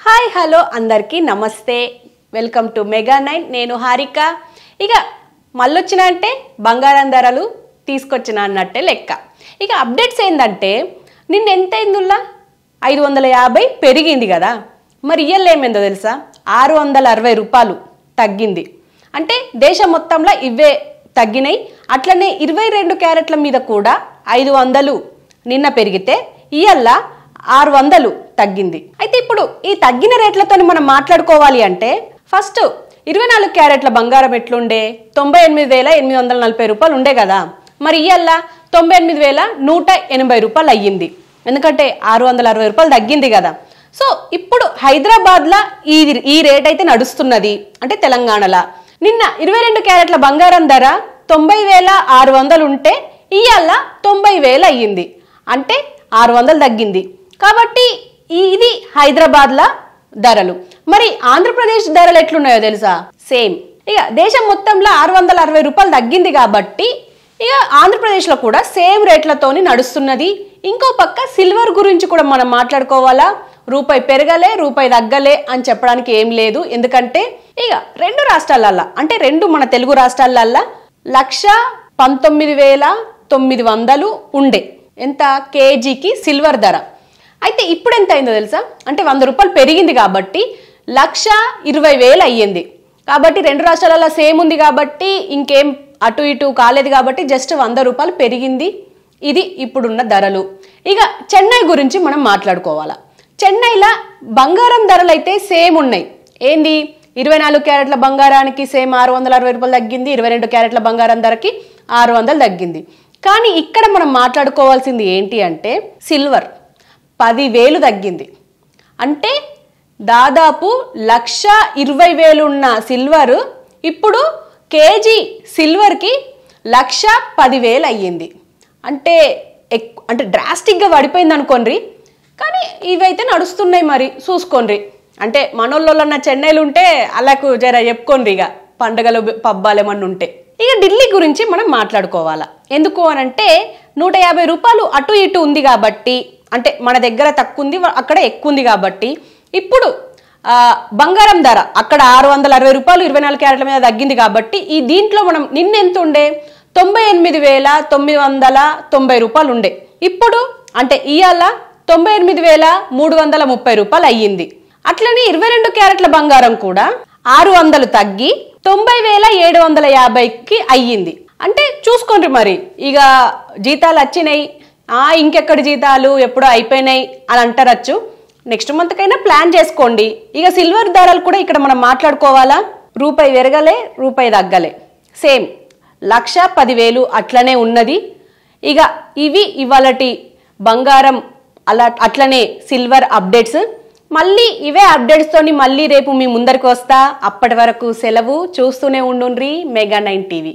hi hello అందరికీ నమస్తే welcome to mega 9 నేను హారిక ఇక మళ్ళొచ్చిన అంటే బంగారం ధరలు తీసుకొచ్చిన అన్నట్టే లెక్క ఇక అప్డేట్స్ ఏందంటే నిన్న ఎంత అయిందిలా 550 పెరిగింది కదా మరి ఇయల్ల ఏమైందో తెలుసా 660 రూపాయలు తగ్గింది అంటే దేశం మొత్తంలో ఇవే తగ్గినాయి అట్లనే 22 క్యారెట్ల మీద కూడా 500 నిన్న పెరిగితే ఇయల్ల 600 తగ్గింది అయితే ఇప్పుడు ఈ తగ్గిన రేట్లతో మనం మాట్లాడుకోవాలి అంటే ఫస్ట్ 24 క్యారెట్ల బంగారం ఎట్లుండే 98,840 రూపాయలు ఉండే కదా మరి ఇయల్ల 98,180 రూపాయలు అయ్యింది ఎందుకంటే 660 రూపాయలు తగ్గింది కదా సో ఇప్పుడు హైదరాబాద్లో ఈ రేట్ అయితే నడుస్తున్నది అంటే తెలంగాణలో నిన్న 22 క్యారెట్ల బంగారం ధర 90,600 ఉంటే ఇయల్ల 90,000 అయ్యింది అంటే 600 తగ్గింది కాబట్టి ఇది హైదరాబాద్ల ధరలు మరి ఆంధ్రప్రదేశ్ ధరలు ఎట్లున్నాయో తెలుసా సేమ్ ఇక దేశం మొత్తంలో 660 రూపాయలు తగ్గింది కాబట్టి ఇక ఆంధ్రప్రదేశ్లో కూడా సేమ్ రేట్లతోని నడుస్తున్నది ఇంకో పక్క సిల్వర్ గురించి కూడా మనం మాట్లాడుకోవాలా రూపాయి పెరగలే రూపాయి తగ్గలే అని చెప్పడానికి ఏం లేదు ఎందుకంటే ఇక రెండు రాష్ట్రాలల్లో అంటే రెండు మన తెలుగు రాష్ట్రాలల్లో 119,900 ఉండే ఎంత కేజీకి సిల్వర్ ధర అయితే ఇప్పుడు ఎంత అయిందో తెలుసా అంటే 100 రూపాయలు పెరిగింది కాబట్టి 1,20,000 అయ్యింది కాబట్టి రెండు రాష్ట్రాలలో సేమ్ ఉంది కాబట్టి ఇంకేం అటు ఇటు కాలేదు కాబట్టి జస్ట్ 100 రూపాయలు పెరిగింది ఇది ఇప్పుడున్న ధరలు ఇక చెన్నై గురించి మనం మాట్లాడుకోవాలా చెన్నైలో బంగారం ధరలు అయితే సేమ్ ఉన్నాయి ఏంది 24 క్యారెట్ల బంగారానికి సేమ్ 660 రూపాయలు తగ్గింది 22 క్యారెట్ల బంగారం ధరకి 600 తగ్గింది కానీ ఇక్కడ మనం మాట్లాడుకోవాల్సింది ఏంటి అంటే సిల్వర్ 10,000 తగ్గింది అంటే దాదాపు 1,20,000 ఉన్న సిల్వర్ ఇప్పుడు కేజీ సిల్వర్కి 1,10,000 అయ్యింది అంటే అంటే డ్రాస్టిక్గా పడిపోయింది అనుకోండి కానీ ఇవైతే నడుస్తున్నాయి మరి చూసుకోండి అంటే మనోళ్ళన్న చెన్నైలు ఉంటే అలాకు జర చెప్పుకోండి ఇక పండగలు పబ్బాలు ఏమన్నా ఉంటే ఇక ఢిల్లీ గురించి మనం మాట్లాడుకోవాలా ఎందుకు అనంటే 150 రూపాయలు అటు ఇటు ఉంది కాబట్టి అంటే మన దగ్గర తక్కువ ఉంది అక్కడ ఎక్కువ ఉంది కాబట్టి ఇప్పుడు బంగారం ధర అక్కడ 660 రూపాయలు 24 క్యారెట్ల మీద తగ్గింది కాబట్టి ఈ దీంట్లో మనం నిన్న ఎంత ఉండే 98,990 రూపాయలు ఉండే ఇప్పుడు అంటే ఇవాళ 98,330 రూపాయలు అయ్యింది అట్లనే 22 క్యారెట్ల బంగారం కూడా 600 తగ్గి 90,750కి అయ్యింది అంటే చూసుకోండి మరి ఇక జీతాలు వచ్చినాయి ఇంకెక్కడి జీతాలు ఎప్పుడో అయిపోయినాయి అని అంటారచ్చు నెక్స్ట్ మంత్ కైనా ప్లాన్ చేసుకోండి ఇక సిల్వర్ ధరలు కూడా ఇక్కడ మనం మాట్లాడుకోవాలా రూపాయి పెరగలే రూపాయి తగ్గలే సేమ్ 1,10,000 అట్లనే ఉన్నది ఇక ఇవి ఇవాళటి బంగారం అట్లనే సిల్వర్ అప్డేట్స్ మళ్ళీ ఇవే అప్డేట్స్ తోని మళ్ళీ రేపు మీ ముందరికి వస్తా అప్పటి వరకు సెలవు చూస్తూనే ఉండుండ్రి మెగా 9 టీవీ